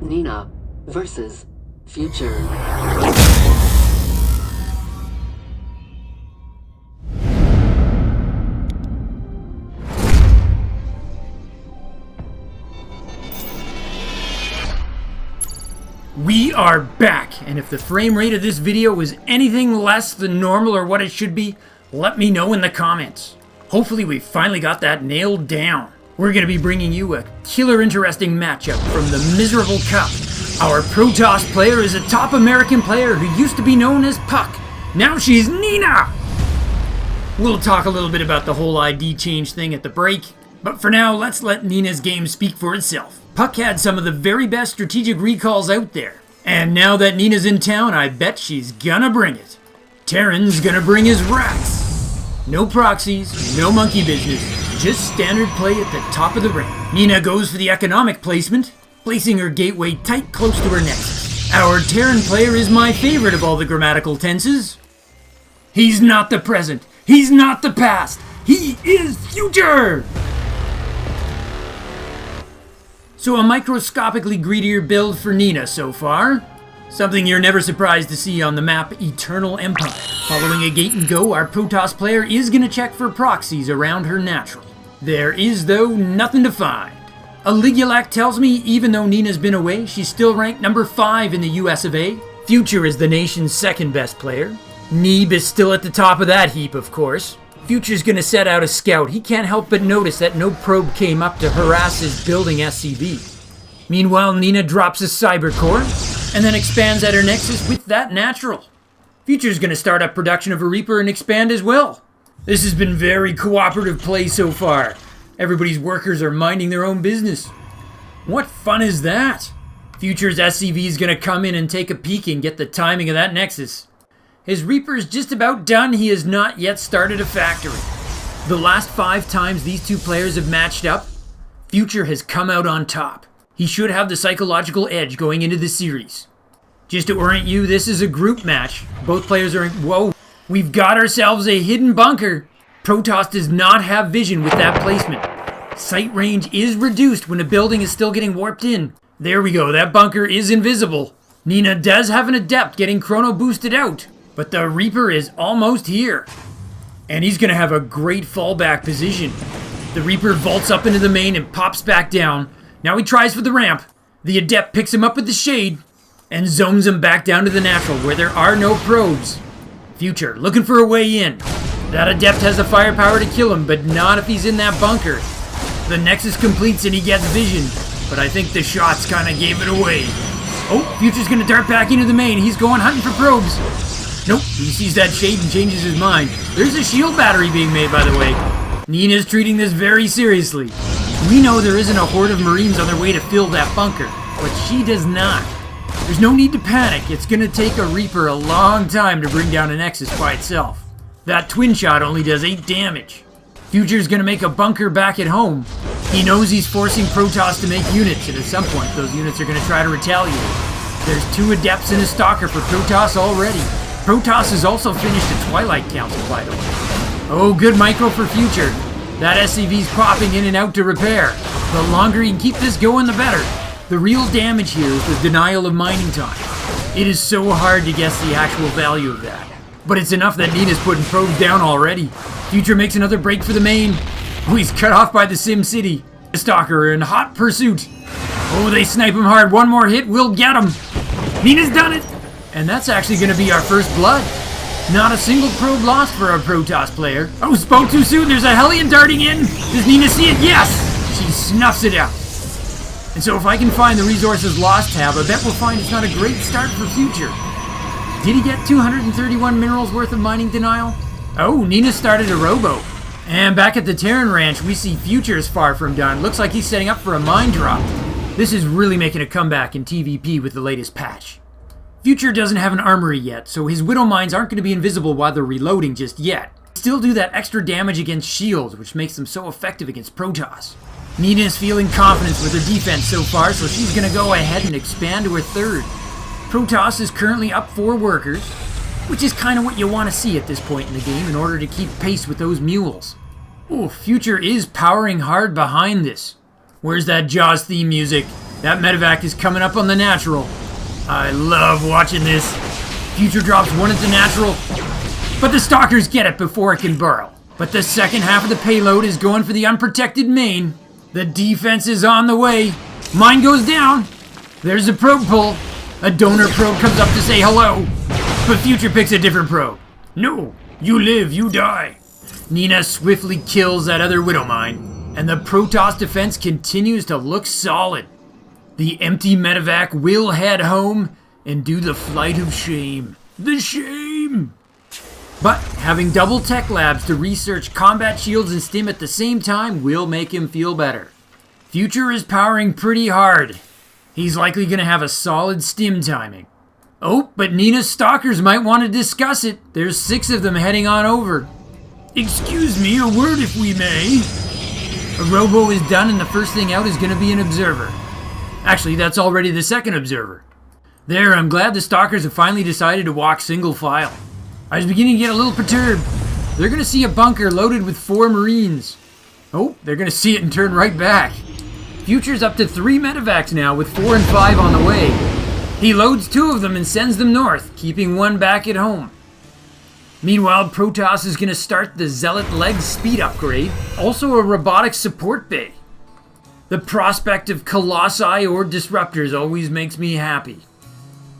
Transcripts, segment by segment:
Nina versus Future. We are back, and if the frame rate of this video is anything less than normal or what it should be, let me know in the comments. Hopefully we finally got that nailed down. We're going to be bringing you a killer interesting matchup from the Miserable Cup. Our Protoss player is a top American player who used to be known as Puck. Now she's Nina! We'll talk a little bit about the whole ID change thing at the break, but for now let's let Nina's game speak for itself. Puck had some of the very best strategic recalls out there. And now that Nina's in town, I bet she's gonna bring it. Terran's gonna bring his racks. No proxies, no monkey business, just standard play at the top of the ring. Nina goes for the economic placement, placing her gateway tight close to her nexus. Our Terran player is my favorite of all the grammatical tenses. He's not the present, he's not the past, he is future! So a microscopically greedier build for Nina so far. Something you're never surprised to see on the map Eternal Empire. Following a gate and go, our Protoss player is going to check for proxies around her natural. There is, though, nothing to find. A Ligulac tells me even though Nina's been away, she's still ranked number 5 in the US of A. Future is the nation's second best player. Neeb is still at the top of that heap, of course. Future's gonna set out a scout. He can't help but notice that no probe came up to harass his building SCV. Meanwhile, Nina drops a cyber core and then expands at her nexus with that natural. Future's gonna start up production of a Reaper and expand as well. This has been very cooperative play so far. Everybody's workers are minding their own business. What fun is that? Future's SCV is gonna come in and take a peek and get the timing of that nexus. His Reaper's just about done, he has not yet started a factory. The last 5 times these two players have matched up, Future has come out on top. He should have the psychological edge going into the series. Just to orient you, this is a group match. Both players are in... Whoa, we've got ourselves a hidden bunker. Protoss does not have vision with that placement. Sight range is reduced when a building is still getting warped in. There we go, that bunker is invisible. Nina does have an adept getting chrono boosted out. But the Reaper is almost here. And he's going to have a great fallback position. The Reaper vaults up into the main and pops back down. Now he tries for the ramp. The Adept picks him up with the shade and zones him back down to the natural where there are no probes. Future looking for a way in. That Adept has the firepower to kill him, but not if he's in that bunker. The Nexus completes and he gets vision. But I think the shots kind of gave it away. Oh, Future's going to dart back into the main. He's going hunting for probes. Nope, he sees that shade and changes his mind. There's a shield battery being made, by the way. Nina's treating this very seriously. We know there isn't a horde of Marines on their way to fill that bunker, but she does not. There's no need to panic. It's gonna take a Reaper a long time to bring down a Nexus by itself. That twin shot only does 8 damage. Future's gonna make a bunker back at home. He knows he's forcing Protoss to make units, and at some point those units are gonna try to retaliate. There's 2 Adepts and a Stalker for Protoss already. Protoss has also finished a Twilight Council, by the way. Oh, good micro for Future. That SCV's popping in and out to repair. The longer he can keep this going, the better. The real damage here is the denial of mining time. It is so hard to guess the actual value of that. But it's enough that Nina's putting probes down already. Future makes another break for the main. Oh, he's cut off by the Sim City. The Stalker are in hot pursuit. Oh, they snipe him hard. One more hit, we'll get him. Nina's done it. And that's actually going to be our first blood. Not a single probe lost for our Protoss player. Oh, spoke too soon. There's a Hellion darting in. Does Nina see it? Yes! She snuffs it out. And so if I can find the resources lost tab, I bet we'll find it's not a great start for Future. Did he get 231 minerals worth of mining denial? Oh, Nina started a robo. And back at the Terran Ranch, we see Future's far from done. Looks like he's setting up for a mine drop. This is really making a comeback in TVP with the latest patch. Future doesn't have an armory yet, so his Widow Mines aren't going to be invisible while they're reloading just yet. Still do that extra damage against shields, which makes them so effective against Protoss. Nina's feeling confidence with her defense so far, so she's going to go ahead and expand to her third. Protoss is currently up 4 workers, which is kind of what you want to see at this point in the game in order to keep pace with those mules. Ooh, Future is powering hard behind this. Where's that Jaws theme music? That medevac is coming up on the natural. I love watching this. Future drops one at the natural, but the Stalkers get it before it can burrow. But the second half of the payload is going for the unprotected main. The defense is on the way. Mine goes down. There's a probe pull. A donor probe comes up to say hello, but Future picks a different probe. No, you live, you die. Nina swiftly kills that other Widow mine, and the Protoss defense continues to look solid. The empty medevac will head home and do the flight of shame. The shame! But having double tech labs to research combat shields and stim at the same time will make him feel better. Future is powering pretty hard. He's likely going to have a solid stim timing. Oh, but Nina's Stalkers might want to discuss it. There's 6 of them heading on over. Excuse me, a word if we may. A robo is done and the first thing out is going to be an observer. Actually, that's already the second observer. There, I'm glad the Stalkers have finally decided to walk single file. I was beginning to get a little perturbed. They're going to see a bunker loaded with 4 Marines. Oh, they're going to see it and turn right back. Future's up to 3 medevacs now with 4 and 5 on the way. He loads 2 of them and sends them north, keeping 1 back at home. Meanwhile, Protoss is going to start the Zealot leg speed upgrade, also a robotics support bay. The prospect of Colossi or Disruptors always makes me happy.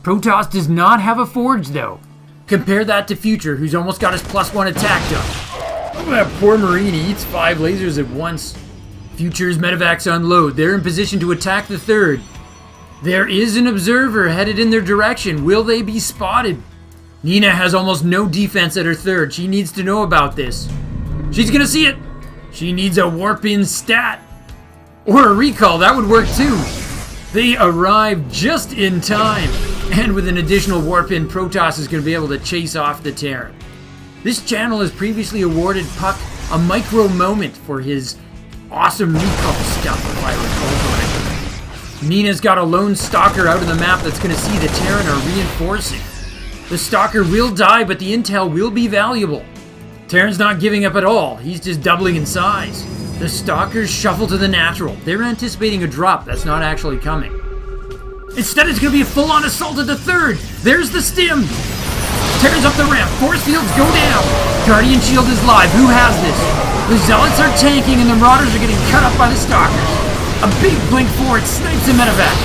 Protoss does not have a forge though. Compare that to Future, who's almost got his +1 attack done. Oh, that poor Marine, he eats 5 lasers at once. Future's medevacs unload. They're in position to attack the 3rd. There is an observer headed in their direction. Will they be spotted? Nina has almost no defense at her 3rd. She needs to know about this. She's gonna see it. She needs a warp-in stat. Or a recall, that would work too. They arrive just in time. And with an additional warp-in, Protoss is going to be able to chase off the Terran. This channel has previously awarded Puck a micro moment for his awesome recall stuff, if I recall correctly. Nina's got a lone Stalker out of the map that's going to see the Terran are reinforcing. The Stalker will die, but the intel will be valuable. Terran's not giving up at all. He's just doubling in size. The Stalkers shuffle to the natural. They're anticipating a drop that's not actually coming. Instead, it's going to be a full-on assault at the 3rd. There's the stim. Tears up the ramp. Force fields go down. Guardian shield is live. Who has this? The Zealots are tanking and the Marauders are getting cut up by the Stalkers. A big blink forward snipes a medevac,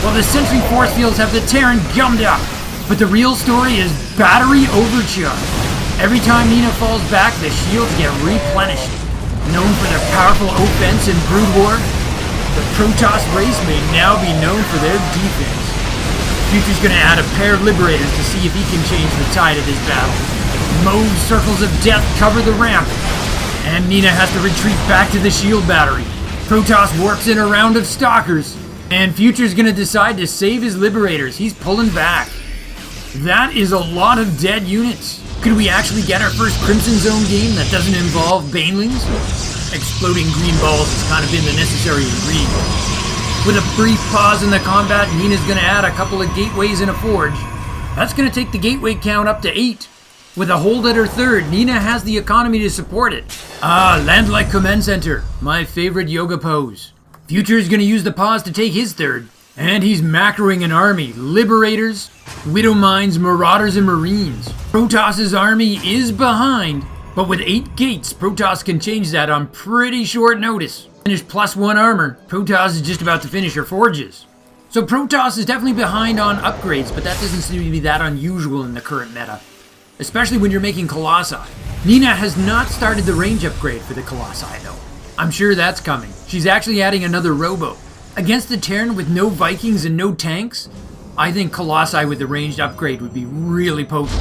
while the Sentry force fields have the Terran gummed up. But the real story is battery overcharge. Every time Nina falls back, the shields get replenished. Known for their powerful offense in Brood War, the Protoss race may now be known for their defense. Future's gonna add a pair of Liberators to see if he can change the tide of this battle. Mauve circles of death cover the ramp, and Nina has to retreat back to the shield battery. Protoss works in a round of Stalkers, and Future's gonna decide to save his Liberators. He's pulling back. That is a lot of dead units. Could we actually get our first Crimson Zone game that doesn't involve Banelings? Exploding green balls has kind of been the necessary ingredient. With a brief pause in the combat, Nina's going to add a couple of gateways and a forge. That's going to take the gateway count up to 8. With a hold at her 3rd, Nina has the economy to support it. Ah, land like command center, my favorite yoga pose. Future's going to use the pause to take his 3rd. And he's macroing an army. Liberators, Widow Mines, Marauders, and Marines. Protoss's army is behind, but with 8 gates, Protoss can change that on pretty short notice. Finish +1 armor. Protoss is just about to finish her forges. So Protoss is definitely behind on upgrades, but that doesn't seem to be that unusual in the current meta. Especially when you're making Colossi. Nina has not started the range upgrade for the Colossi though. I'm sure that's coming. She's actually adding another robo. Against the Terran with no Vikings and no tanks, I think Colossi with the ranged upgrade would be really potent.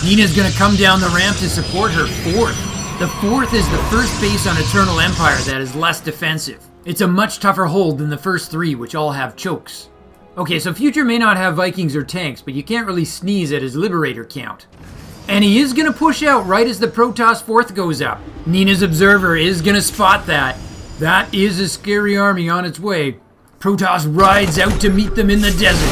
Nina's gonna come down the ramp to support her 4th. The 4th is the first base on Eternal Empire that is less defensive. It's a much tougher hold than the first 3, which all have chokes. Okay, so Future may not have Vikings or tanks, but you can't really sneeze at his Liberator count. And he is gonna push out right as the Protoss 4th goes up. Nina's Observer is gonna spot that. That is a scary army on its way. Protoss rides out to meet them in the desert.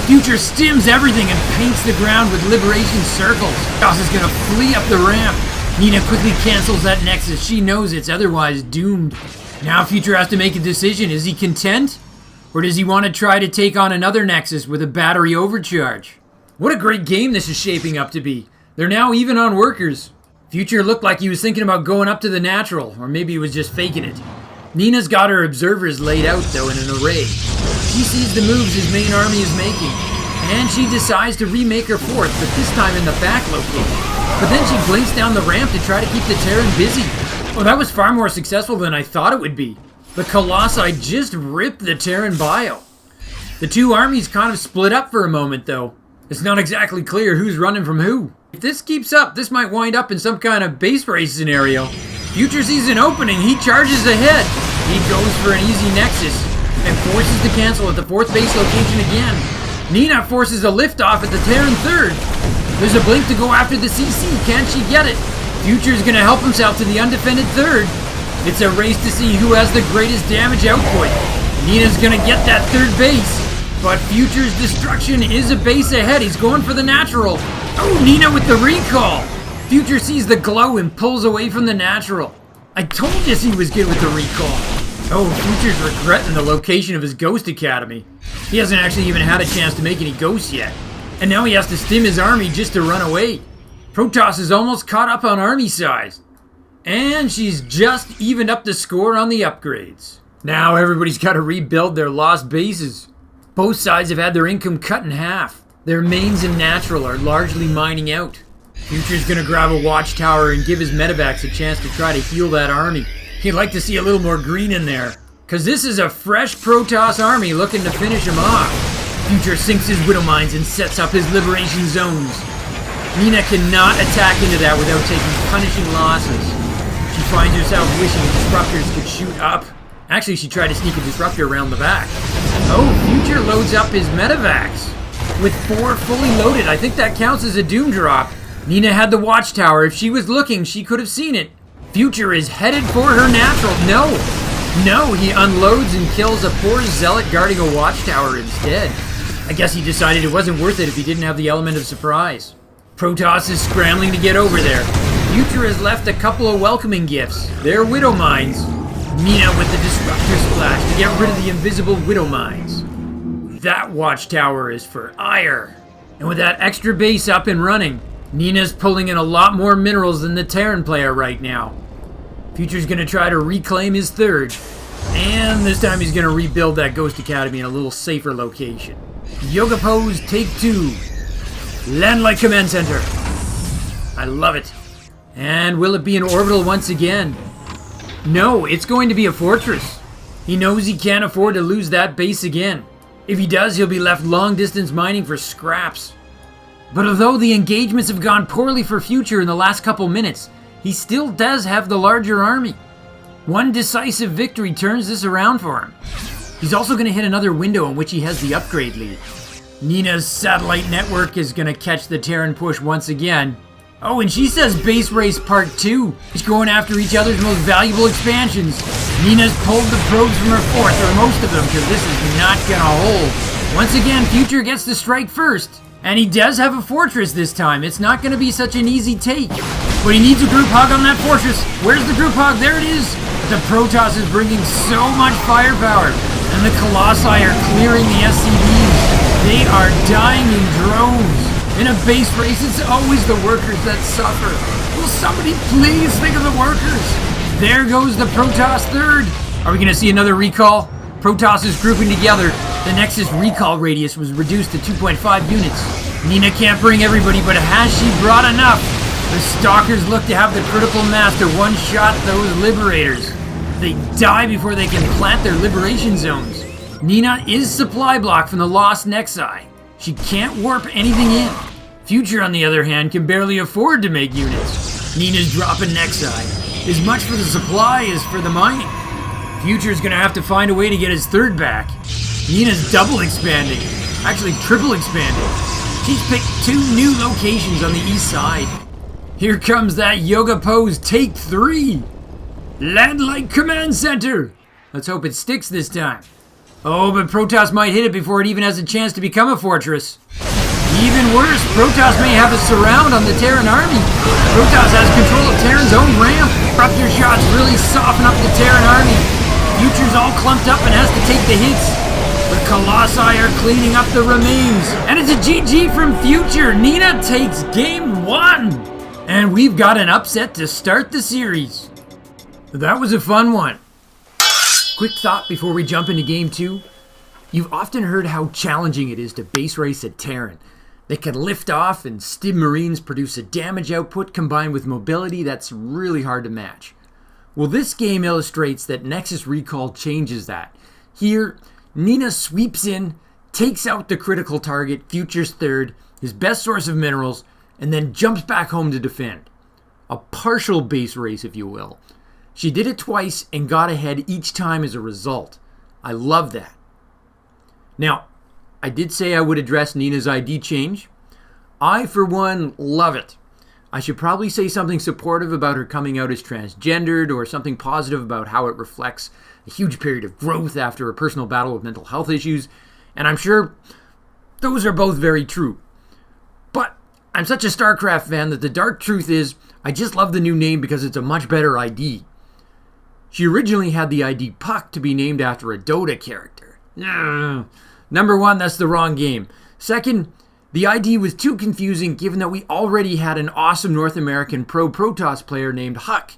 Future stims everything and paints the ground with liberation circles. Protoss is gonna flee up the ramp. Nina quickly cancels that nexus. She knows it's otherwise doomed. Now Future has to make a decision. Is he content? Or does he want to try to take on another Nexus with a battery overcharge? What a great game this is shaping up to be. They're now even on workers. Future looked like he was thinking about going up to the natural, or maybe he was just faking it. Nina's got her observers laid out, though, in an array. She sees the moves his main army is making, and she decides to remake her fourth, but this time in the back location. But then she blinks down the ramp to try to keep the Terran busy. Oh, that was far more successful than I thought it would be. The Colossi just ripped the Terran bio. The two armies kind of split up for a moment, though. It's not exactly clear who's running from who. If this keeps up, this might wind up in some kind of base race scenario. Future sees an opening, he charges ahead. He goes for an easy Nexus and forces to cancel at the fourth base location again. Nina forces a liftoff at the Terran third. There's a blink to go after the CC, can she get it? Future's gonna help himself to the undefended third. It's a race to see who has the greatest damage output. Nina's gonna get that third base. But Future's destruction is a base ahead. He's going for the natural. Oh, Nina with the recall. Future sees the glow and pulls away from the natural. I told you he was good with the recall. Oh, Future's regretting the location of his Ghost Academy. He hasn't actually even had a chance to make any ghosts yet. And now he has to stim his army just to run away. Protoss is almost caught up on army size. And she's just evened up the score on the upgrades. Now everybody's got to rebuild their lost bases. Both sides have had their income cut in half. Their mains and natural are largely mining out. Future's gonna grab a watchtower and give his medevacs a chance to try to heal that army. He'd like to see a little more green in there, cause this is a fresh Protoss army looking to finish him off. Future sinks his Widow Mines and sets up his liberation zones. Nina cannot attack into that without taking punishing losses. She finds herself wishing disruptors could shoot up. Actually, she tried to sneak a disruptor around the back. Oh, Future loads up his medevacs. With 4 fully loaded, I think that counts as a doom drop. Nina had the watchtower. If she was looking, she could have seen it. Future is headed for her natural. No, he unloads and kills a poor zealot guarding a watchtower instead. I guess he decided it wasn't worth it if he didn't have the element of surprise. Protoss is scrambling to get over there. Future has left a couple of welcoming gifts. They're Widow Mines. Nina with the Disruptor Splash to get rid of the invisible Widow Mines. That watchtower is for ire. And with that extra base up and running, Nina's pulling in a lot more minerals than the Terran player right now. Future's gonna try to reclaim his third. And this time he's gonna rebuild that Ghost Academy in a little safer location. Yoga pose, take 2. Land like command center. I love it. And will it be an orbital once again? No, it's going to be a fortress. He knows he can't afford to lose that base again. If he does, he'll be left long-distance mining for scraps. But although the engagements have gone poorly for Future in the last couple minutes, he still does have the larger army. One decisive victory turns this around for him. He's also going to hit another window in which he has the upgrade lead. Nina's satellite network is going to catch the Terran push once again. Oh, and she says Base Race Part 2. She's going after each other's most valuable expansions. Nina's pulled the probes from her fourth, or most of them, because this is not gonna hold. Once again, Future gets to strike first. And he does have a fortress this time. It's not gonna be such an easy take. But he needs a group hug on that fortress. Where's the group hug? There it is. The Protoss is bringing so much firepower. And the Colossi are clearing the SCVs. They are dying in droves. In a base race, it's always the workers that suffer. Will somebody please think of the workers? There goes the Protoss third. Are we going to see another recall? Protoss is grouping together. The Nexus recall radius was reduced to 2.5 units. Nina can't bring everybody, but has she brought enough? The Stalkers look to have the critical mass to one-shot those Liberators. They die before they can plant their liberation zones. Nina is supply block from the Lost Nexi. She can't warp anything in. Future, on the other hand, can barely afford to make units. Nina's dropping Nexi. As much for the supply as for the mining. Future's gonna have to find a way to get his third back. Nina's double expanding. Actually, triple expanding. She's picked 2 new locations on the east side. Here comes that yoga pose, take 3. Land like command center. Let's hope it sticks this time. Oh, but Protoss might hit it before it even has a chance to become a fortress. Even worse, Protoss may have a surround on the Terran army. Protoss has control of Terran's own ramp. Disruptor shots really soften up the Terran army. Future's all clumped up and has to take the hits. The Colossi are cleaning up the remains, and it's a GG from Future. Nina takes game 1, and we've got an upset to start the series. That was a fun one. Quick thought before we jump into game 2. You've often heard how challenging it is to base race a Terran. They can lift off, and Stim Marines produce a damage output combined with mobility that's really hard to match. Well, this game illustrates that Nexus Recall changes that. Here, Nina sweeps in, takes out the critical target, Future's third, his best source of minerals, and then jumps back home to defend. A partial base race, if you will. She did it twice and got ahead each time as a result. I love that. Now, I did say I would address Nina's ID change. I, for one, love it. I should probably say something supportive about her coming out as transgendered, or something positive about how it reflects a huge period of growth after a personal battle with mental health issues, and I'm sure those are both very true. But I'm such a Starcraft fan that the dark truth is I just love the new name because it's a much better ID. She originally had the ID Puck to be named after a Dota character. Number one, that's the wrong game. Second, the ID was too confusing given that we already had an awesome North American pro Protoss player named Huck.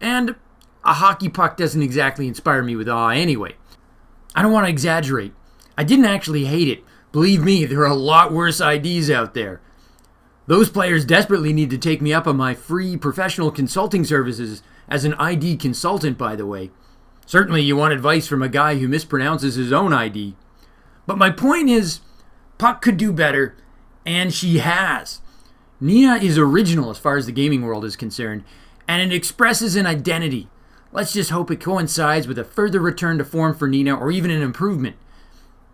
And a hockey puck doesn't exactly inspire me with awe anyway. I don't want to exaggerate. I didn't actually hate it. Believe me, there are a lot worse IDs out there. Those players desperately need to take me up on my free professional consulting services as an ID consultant, by the way. Certainly you want advice from a guy who mispronounces his own ID. But my point is, Puck could do better, and she has. Nina is original as far as the gaming world is concerned, and it expresses an identity. Let's just hope it coincides with a further return to form for Nina, or even an improvement.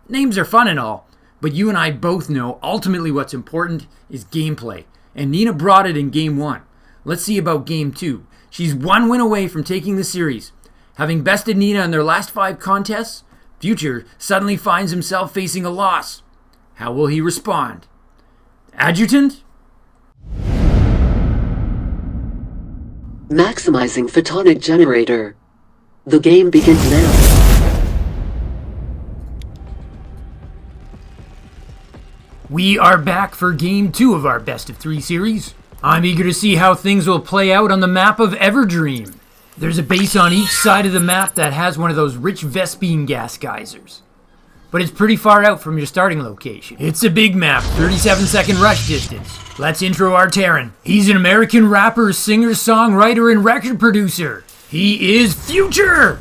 Names are fun and all, but you and I both know ultimately what's important is gameplay, and Nina brought it in game 1. Let's see about game 2. She's one win away from taking the series. Having bested Nina in their last 5 contests, Future suddenly finds himself facing a loss. How will he respond? Adjutant? Maximizing photonic generator. The game begins now. We are back for game 2 of our best of 3 series. I'm eager to see how things will play out on the map of Everdream. There's a base on each side of the map that has one of those rich Vespine gas geysers. But it's pretty far out from your starting location. It's a big map, 37-second rush distance. Let's intro our Terran. He's an American rapper, singer, songwriter, and record producer. He is Future!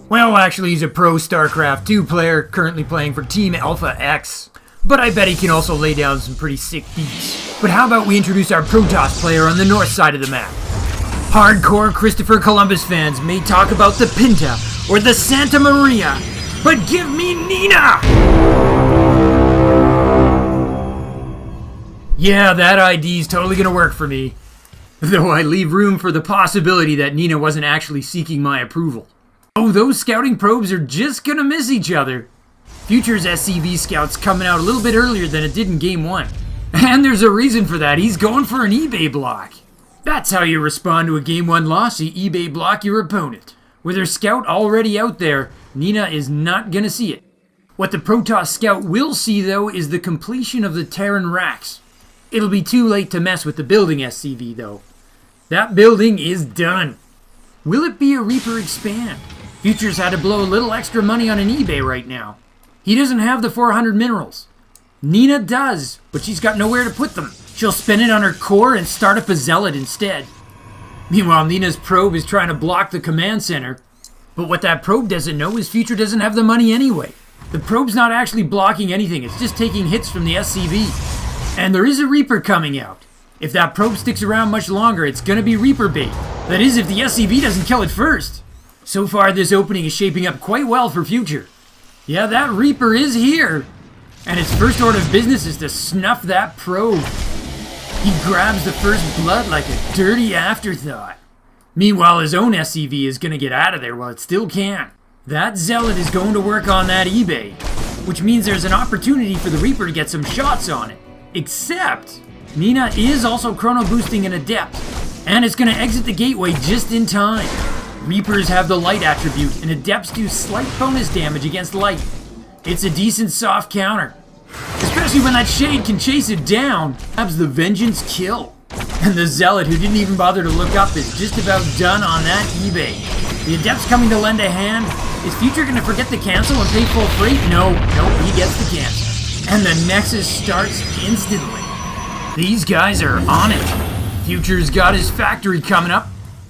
Well, actually, he's a pro Starcraft 2 player, currently playing for Team Alpha X. But I bet he can also lay down some pretty sick beats. But how about we introduce our Protoss player on the north side of the map? Hardcore Christopher Columbus fans may talk about the Pinta or the Santa Maria, but give me Nina! Yeah, that ID's totally gonna work for me. Though I leave room for the possibility that Nina wasn't actually seeking my approval. Oh, those scouting probes are just gonna miss each other. Future's SCV scout's coming out a little bit earlier than it did in game 1. And there's a reason for that. He's going for an eBay block. That's how you respond to a game 1 loss. You eBay block your opponent. With her scout already out there, Nina is not gonna see it. What the Protoss scout will see, though, is the completion of the Terran racks. It'll be too late to mess with the building SCV, though. That building is done. Will it be a Reaper expand? Future's had to blow a little extra money on an eBay right now. He doesn't have the 400 minerals. Nina does, but she's got nowhere to put them. She'll spend it on her core and start up a zealot instead. Meanwhile, Nina's probe is trying to block the command center. But what that probe doesn't know is Future doesn't have the money anyway. The probe's not actually blocking anything, it's just taking hits from the SCV. And there is a Reaper coming out. If that probe sticks around much longer, it's gonna be Reaper bait. That is, if the SCV doesn't kill it first. So far, this opening is shaping up quite well for Future. Yeah, that Reaper is here. And its first order of business is to snuff that probe. He grabs the first blood like a dirty afterthought. Meanwhile, his own SCV is gonna get out of there while it still can. That Zealot is going to work on that eBay, which means there's an opportunity for the Reaper to get some shots on it. Except, Nina is also chrono boosting an Adept, and it's gonna exit the gateway just in time. Reapers have the light attribute, and Adepts do slight bonus damage against light. It's a decent soft counter. Especially when that Shade can chase it down. Grabs the Vengeance kill. And the Zealot, who didn't even bother to look up, is just about done on that eBay. The Adept's coming to lend a hand. Is Future going to forget to cancel and pay full freight? No, he gets the cancel. And the Nexus starts instantly. These guys are on it. Future's got his factory coming up.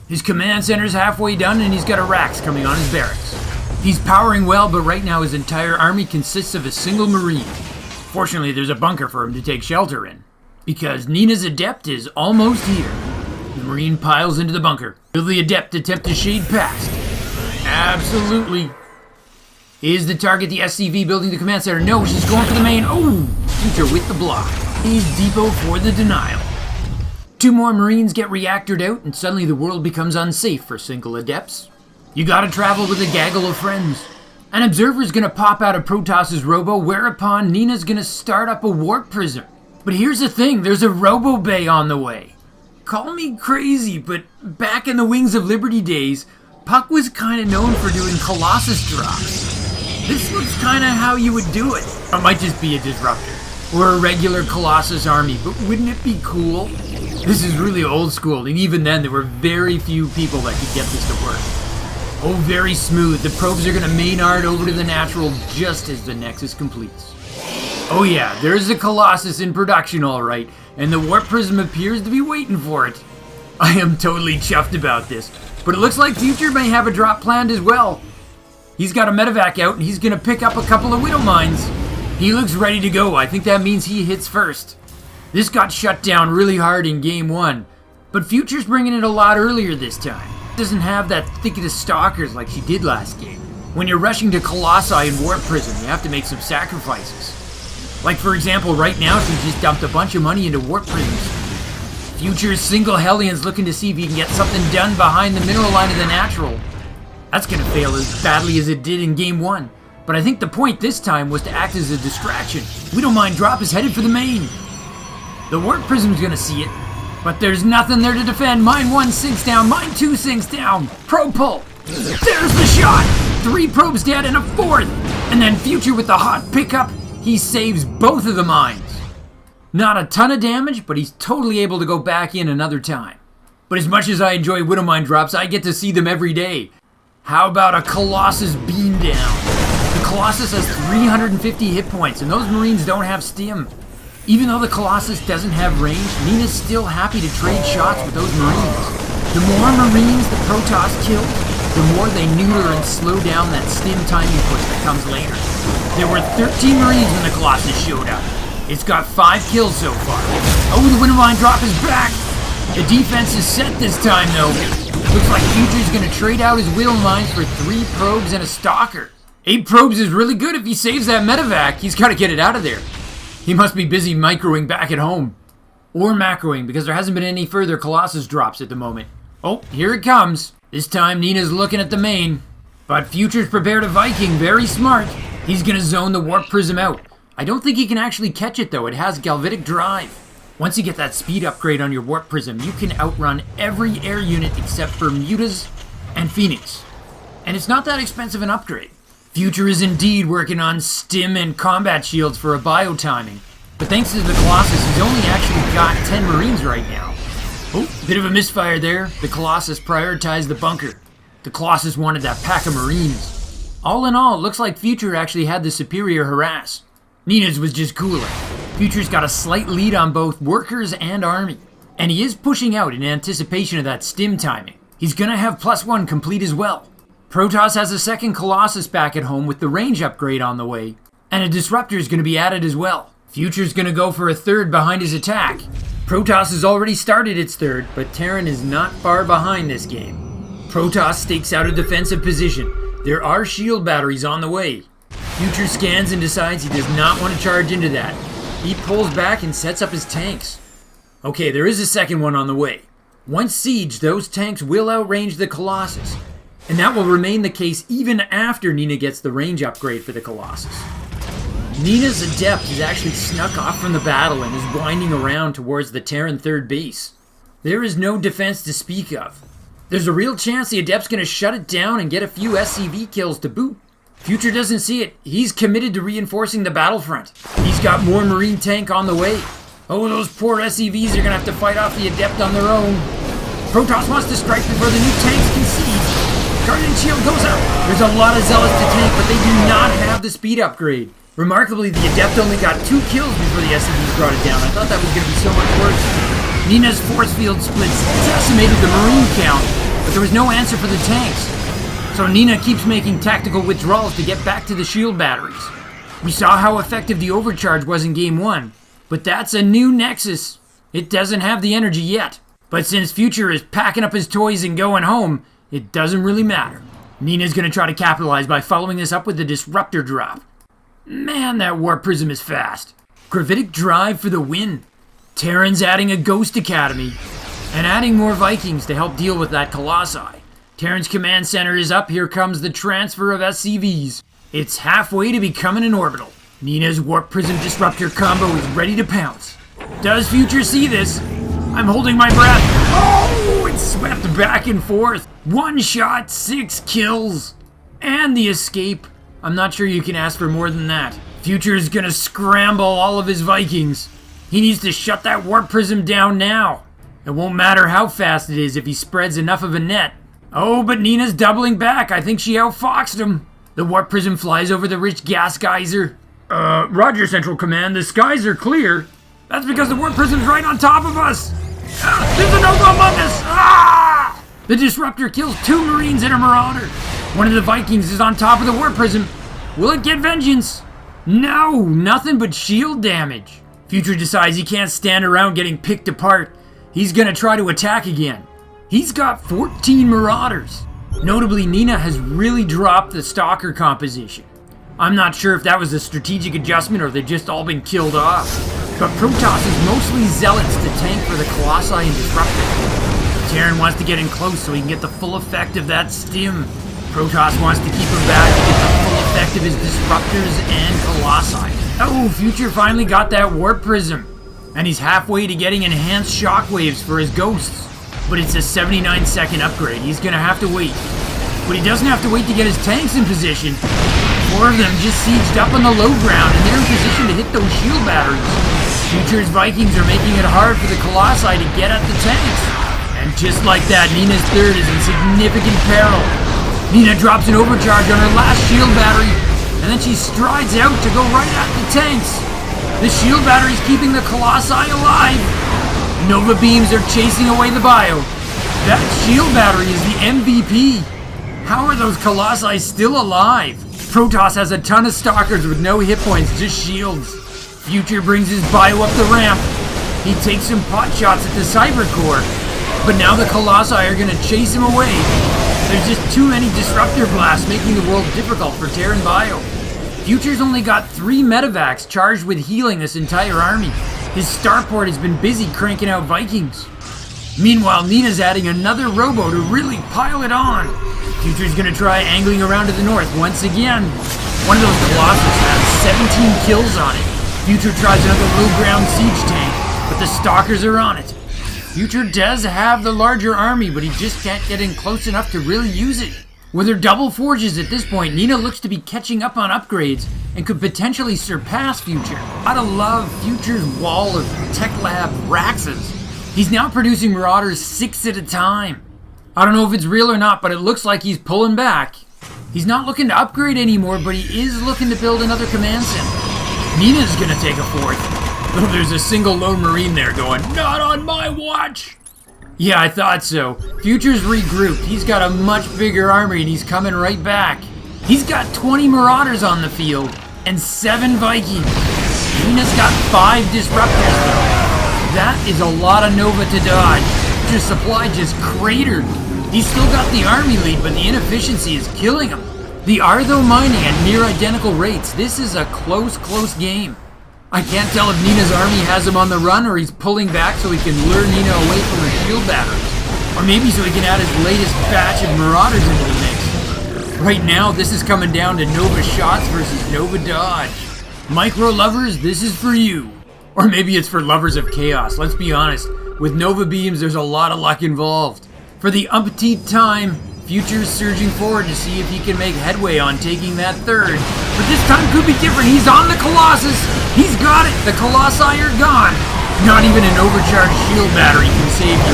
His command center's halfway done, and he's got a Rax coming on his barracks. He's powering well, but right now his entire army consists of a single Marine. Fortunately, there's a bunker for him to take shelter in, because Nina's Adept is almost here. The Marine piles into the bunker. Will the Adept attempt to shade past? Absolutely. Is the target the SCV building the command center? No, she's going for the main. Oh, Future with the block. He's depot for the denial. 2 more Marines get reactored out, and suddenly the world becomes unsafe for single Adepts. You gotta travel with a gaggle of friends. An Observer's gonna pop out of Protoss's robo, whereupon Nina's gonna start up a warp prism. But here's the thing, there's a robo bay on the way. Call me crazy, but back in the Wings of Liberty days, Puck was kinda known for doing Colossus drops. This looks kinda how you would do it. It might just be a Disruptor, or a regular Colossus army, but wouldn't it be cool? This is really old school, and even then there were very few people that could get this to work. Oh, very smooth. The probes are going to Maynard over to the natural just as the Nexus completes. Oh yeah, there's a Colossus in production alright, and the Warp Prism appears to be waiting for it. I am totally chuffed about this, but it looks like Future may have a drop planned as well. He's got a medevac out, and he's going to pick up a couple of Widow Mines. He looks ready to go. I think that means he hits first. This got shut down really hard in Game 1, but Future's bringing it a lot earlier this time. Doesn't have that thicket of stalkers like she did last game. When you're rushing to Colossi and Warp Prism, you have to make some sacrifices. Like for example, right now she just dumped a bunch of money into Warp Prisms. Future's single Hellions looking to see if he can get something done behind the mineral line of the natural. That's gonna fail as badly as it did in Game 1, but I think the point this time was to act as a distraction. We don't mind drop is headed for the main. The Warp Prism's gonna see it, but there's nothing there to defend. Mine 1 sinks down, mine 2 sinks down. Probe pull. There's the shot. 3 probes dead and a 4th. And then Future with the hot pickup, he saves both of the mines. Not a ton of damage, but he's totally able to go back in another time. But as much as I enjoy Widow Mine drops, I get to see them every day. How about a Colossus beam down? The Colossus has 350 hit points, and those Marines don't have stim. Even though the Colossus doesn't have range, Nina's still happy to trade shots with those Marines. The more Marines the Protoss kills, the more they neuter and slow down that stim timing push that comes later. There were 13 Marines when the Colossus showed up. It's got 5 kills so far. Oh, the Widow Mine drop is back! The defense is set this time though. Looks like Future's gonna trade out his Widow Mines for 3 probes and a Stalker. 8 probes is really good if he saves that medevac. He's gotta get it out of there. He must be busy microing back at home. Or macroing, because there hasn't been any further Colossus drops at the moment. Oh, here it comes. This time Nina's looking at the main. But Future's prepared a Viking, very smart. He's gonna zone the Warp Prism out. I don't think he can actually catch it though, it has Galvitic Drive. Once you get that speed upgrade on your Warp Prism, you can outrun every air unit except for Mutas and Phoenix. And it's not that expensive an upgrade. Future is indeed working on stim and combat shields for a bio timing. But thanks to the Colossus, he's only actually got 10 Marines right now. Oh, bit of a misfire there. The Colossus prioritized the bunker. The Colossus wanted that pack of Marines. All in all, it looks like Future actually had the superior harass. Nina's was just cooler. Future's got a slight lead on both workers and army. And he is pushing out in anticipation of that stim timing. He's gonna have +1 complete as well. Protoss has a second Colossus back at home with the range upgrade on the way, and a Disruptor is going to be added as well. Future's going to go for a 3rd behind his attack. Protoss has already started its 3rd, but Terran is not far behind this game. Protoss stakes out a defensive position. There are shield batteries on the way. Future scans and decides he does not want to charge into that. He pulls back and sets up his tanks. Okay, there is a second one on the way. Once sieged, those tanks will outrange the Colossus. And that will remain the case even after Nina gets the range upgrade for the Colossus. Nina's Adept has actually snuck off from the battle and is winding around towards the Terran 3rd base. There is no defense to speak of. There's a real chance the Adept's gonna shut it down and get a few SCV kills to boot. Future doesn't see it. He's committed to reinforcing the battlefront. He's got more Marine tank on the way. Oh, those poor SCVs are gonna have to fight off the Adept on their own. Protoss wants to strike before the new tanks can siege. Guardian Shield goes out. There's a lot of Zealots to tank, but they do not have the speed upgrade. Remarkably, the Adept only got 2 kills before the SCVs brought it down. I thought that was gonna be so much worse. Nina's force field splits decimated the Marine count, but there was no answer for the tanks. So Nina keeps making tactical withdrawals to get back to the shield batteries. We saw how effective the overcharge was in Game 1, but that's a new Nexus. It doesn't have the energy yet. But since Future is packing up his toys and going home, it doesn't really matter. Nina's gonna try to capitalize by following this up with the Disruptor drop. Man, that Warp Prism is fast. Gravitic Drive for the win. Terran's adding a Ghost Academy and adding more Vikings to help deal with that Colossi. Terran's command center is up. Here comes the transfer of SCVs. It's halfway to becoming an orbital. Nina's Warp Prism Disruptor combo is ready to pounce. Does Future see this? I'm holding my breath. Oh, it's swept back and forth. 1 shot, 6 kills. And the escape. I'm not sure you can ask for more than that. Future is gonna scramble all of his Vikings. He needs to shut that Warp Prism down now. It won't matter how fast it is if he spreads enough of a net. Oh, but Nina's doubling back. I think she outfoxed him. The Warp Prism flies over the rich gas geyser. Roger, Central Command. The skies are clear. That's because the Warp Prism's right on top of us. There's a Nova among us. Ah! The Disruptor kills 2 Marines and a Marauder. One of the Vikings is on top of the Warp Prism. Will it get vengeance? No, nothing but shield damage. Future decides he can't stand around getting picked apart. He's gonna try to attack again. He's got 14 Marauders. Notably, Nina has really dropped the Stalker composition. I'm not sure if that was a strategic adjustment or they've just all been killed off. But Protoss is mostly Zealots to tank for the Colossi and Disruptor. Terran wants to get in close so he can get the full effect of that stim. Protoss wants to keep him back to get the full effect of his Disruptors and Colossi. Oh, Future finally got that Warp Prism. And he's halfway to getting enhanced shockwaves for his Ghosts. But it's a 79-second upgrade. He's gonna have to wait. But he doesn't have to wait to get his tanks in position. 4 of them just sieged up on the low ground, and they're in position to hit those shield batteries. Future's Vikings are making it hard for the Colossi to get at the tanks. And just like that, Nina's 3rd is in significant peril. Nina drops an overcharge on her last shield battery, and then she strides out to go right at the tanks. The shield battery's keeping the Colossi alive. Nova beams are chasing away the bio. That shield battery is the MVP. How are those Colossi still alive? Protoss has a ton of Stalkers with no hit points, just shields. Future brings his bio up the ramp. He takes some pot shots at the Cyber Core. But now the Colossi are gonna chase him away. There's just too many Disruptor blasts, making the world difficult for Terran bio. Future's only got 3 medevacs charged with healing this entire army. His starport has been busy cranking out Vikings. Meanwhile, Nina's adding another robo to really pile it on. Future's gonna try angling around to the north once again. One of those Colossus has 17 kills on it. Future tries another low ground siege tank, but the Stalkers are on it. Future does have the larger army, but he just can't get in close enough to really use it. With her double forges at this point, Nina looks to be catching up on upgrades and could potentially surpass Future. Gotta love Future's wall of Tech Lab Raxes. He's now producing Marauders 6 at a time. I don't know if it's real or not, but it looks like he's pulling back. He's not looking to upgrade anymore, but he is looking to build another command center. Nina's gonna take a 4th. Though there's a single lone Marine there going, "Not on my watch!" Yeah, I thought so. Future's regrouped. He's got a much bigger army and he's coming right back. He's got 20 Marauders on the field and 7 Vikings. Nina's got 5 Disruptors though. That is a lot of Nova to dodge. Future's supply just cratered. He's still got the army lead, but the inefficiency is killing him. They are though mining at near identical rates. This is a close game. I can't tell if Nina's army has him on the run or he's pulling back so he can lure Nina away from her shield batteries. Or maybe so he can add his latest batch of Marauders into the mix. Right now, this is coming down to Nova shots versus Nova dodge. Micro lovers, this is for you. Or maybe it's for lovers of chaos. Let's be honest, with Nova beams, there's a lot of luck involved. For the umpteenth time, Future's surging forward to see if he can make headway on taking that third. But this time could be different. He's on the Colossus. He's got it. The Colossi are gone. Not even an overcharged shield battery can save you.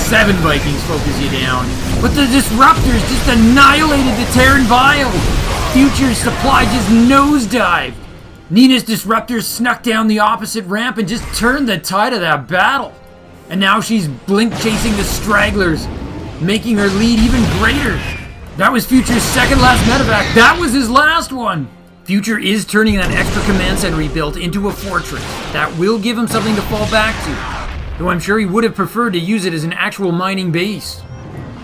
7 Vikings focus you down. But the Disruptors just annihilated the Terran Vial. Future's supply just nosedived. Nina's Disruptors snuck down the opposite ramp and just turned the tide of that battle. And now she's blink chasing the stragglers, making her lead even greater. That was Future's second last medevac. That was his last one. Future is turning that extra command center he built into a fortress. That will give him something to fall back to, though I'm sure he would have preferred to use it as an actual mining base.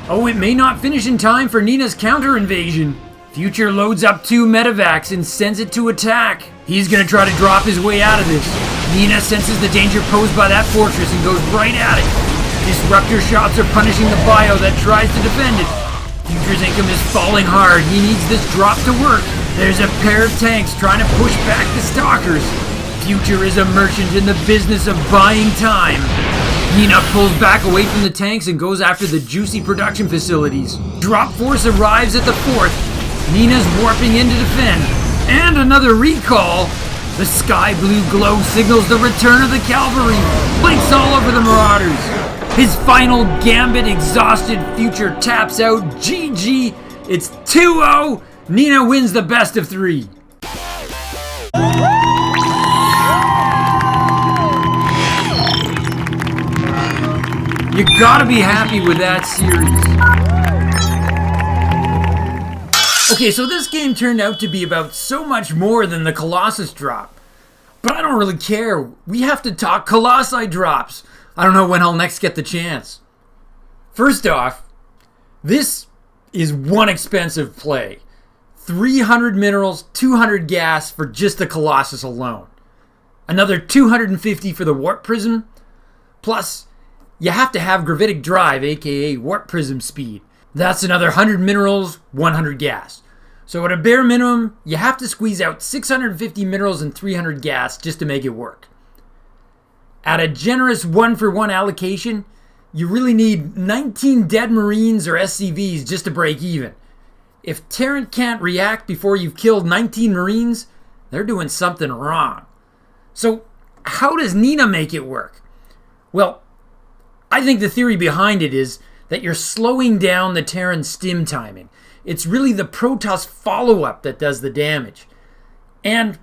Oh, it may not finish in time for Nina's counter-invasion. Future loads up 2 medevacs and sends it to attack. He's gonna try to drop his way out of this. Nina senses the danger posed by that fortress and goes right at it. Disruptor shots are punishing the bio that tries to defend it. Future's income is falling hard. He needs this drop to work. There's a pair of tanks trying to push back the stalkers. Future is a merchant in the business of buying time. Nina pulls back away from the tanks and goes after the juicy production facilities. Drop force arrives at the 4th. Nina's warping in to defend. And another recall. The sky blue glow signals the return of the cavalry. Blinks all over the Marauders. His final gambit exhausted. Future taps out. GG. It's 2-0. Nina wins the best of 3. You gotta be happy with that series. Okay, so this game turned out to be about so much more than the Colossus drop. But I don't really care. We have to talk Colossi drops. I don't know when I'll next get the chance. First off, this is one expensive play. 300 minerals, 200 gas for just the Colossus alone. Another 250 for the Warp Prism. Plus, you have to have gravitic drive, aka Warp Prism speed. That's another 100 minerals, 100 gas. So at a bare minimum, you have to squeeze out 650 minerals and 300 gas just to make it work. At a generous 1-for-1 allocation, you really need 19 dead Marines or SCVs just to break even. If Terran can't react before you've killed 19 Marines, they're doing something wrong. So how does Nina make it work? Well, I think the theory behind it is that you're slowing down the Terran stim timing. It's really the Protoss follow-up that does the damage. And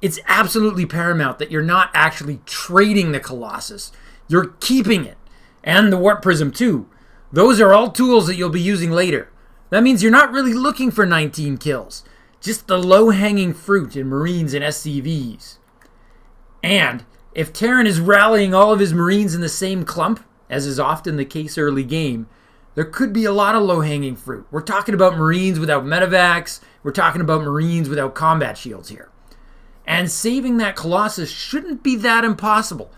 it's absolutely paramount that you're not actually trading the Colossus. You're keeping it. And the Warp Prism too. Those are all tools that you'll be using later. That means you're not really looking for 19 kills. Just the low-hanging fruit in Marines and SCVs. And if Terran is rallying all of his Marines in the same clump, as is often the case early game, there could be a lot of low-hanging fruit. We're talking about Marines without medevacs. We're talking about Marines without combat shields here. And saving that Colossus shouldn't be that impossible.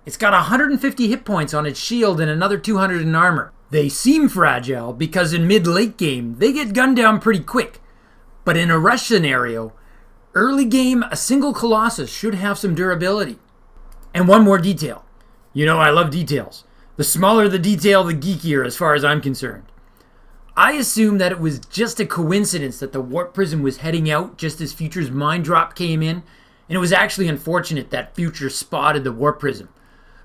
It's got 150 hit points on its shield and another 200 in armor. They seem fragile because in mid-late game, they get gunned down pretty quick. But in a rush scenario, early game, a single Colossus should have some durability. And one more detail. You know I love details. The smaller the detail, the geekier as far as I'm concerned. I assume that it was just a coincidence that the Warp Prism was heading out just as Future's mine drop came in, and it was actually unfortunate that Future spotted the Warp Prism.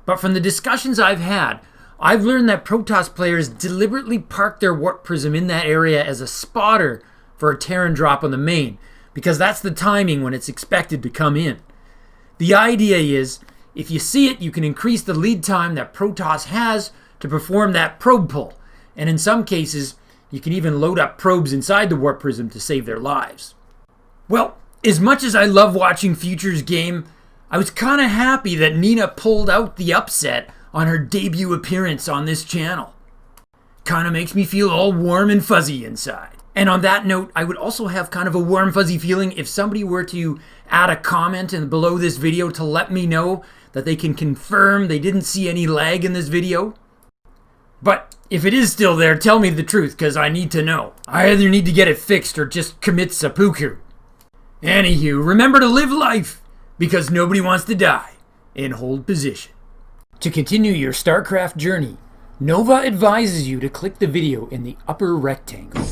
But from the discussions I've had, I've learned that Protoss players deliberately park their Warp Prism in that area as a spotter for a Terran drop on the main, because that's the timing when it's expected to come in. The idea is, if you see it, you can increase the lead time that Protoss has to perform that probe pull, and in some cases, you can even load up probes inside the Warp Prism to save their lives. Well, as much as I love watching Future's game, I was kinda happy that Nina pulled out the upset on her debut appearance on this channel. Kinda makes me feel all warm and fuzzy inside. And on that note, I would also have kind of a warm fuzzy feeling if somebody were to add a comment below this video to let me know that they can confirm they didn't see any lag in this video. But if it is still there, tell me the truth, because I need to know. I either need to get it fixed or just commit seppuku. Anywho, remember to live life, because nobody wants to die, and hold position. To continue your StarCraft journey, Nova advises you to click the video in the upper rectangle.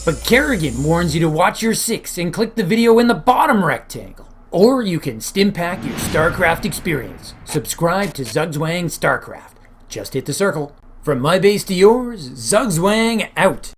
But Kerrigan warns you to watch your 6 and click the video in the bottom rectangle. Or you can stimpack your Starcraft experience. Subscribe to Zugzwang Starcraft. Just hit the circle. From my base to yours, Zugzwang out.